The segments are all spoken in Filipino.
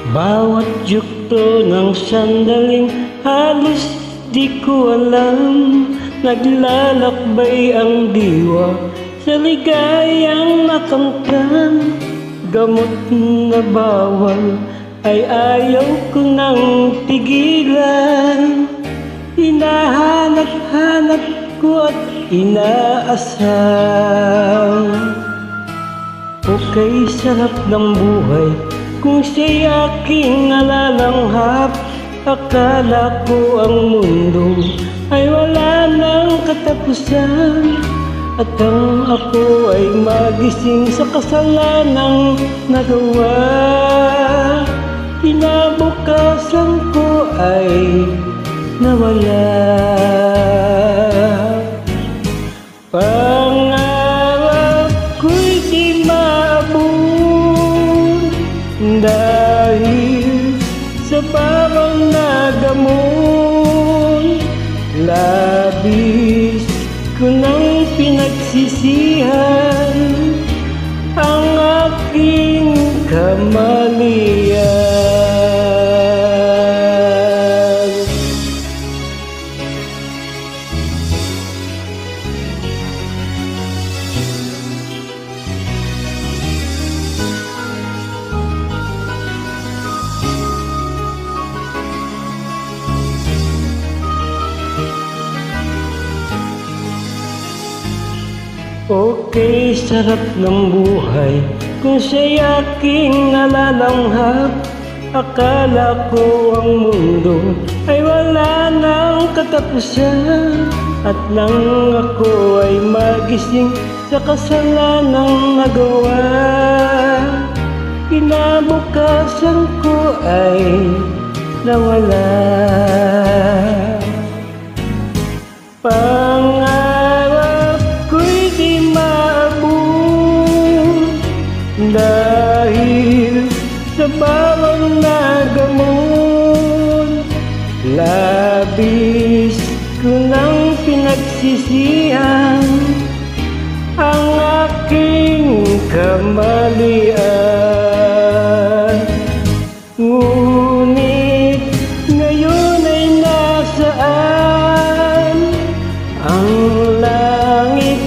Bawat yugto ng sandaling halos di ko alam. Naglalakbay ang diwa sa ligayang nakamtan. Gamot na bawal ay ayaw ko nang tigilan. Hinahanap-hanap ko at inaasam. Okay, sarap ng buhay kung siya'y aking nalalanghap. Akala ko ang mundo ay wala ng katapusan, at ang ako ay magising sa kasalanang nagawa. Kinabukasan ko ay nawala. Pangarap ko'y di maabot dahil sa parang nagamon. Labis ko nang pinagsisihan ang aking kamalian. Okay, sarap ng buhay kung siya'y aking nalalanghap. Akala ko ang mundo ay wala ng katapusan, at nang ako ay magising sa kasalanang nagawa. Kinabukasan ko ay nawala. Dahil sa bawang nagamon, labis ko nang pinagsisihan ang aking kamalian. Ngunit ngayon ay nasaan ang langit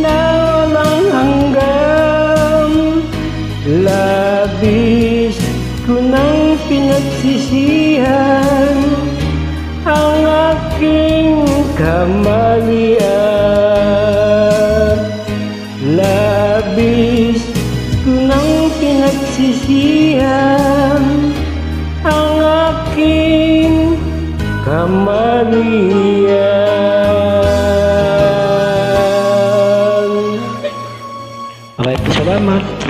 na walang hanggan? Labis ko nang pinagsisihan ang aking kamalian. Labis ko nang pinagsisihan ang aking kamalian. Okay, salamat.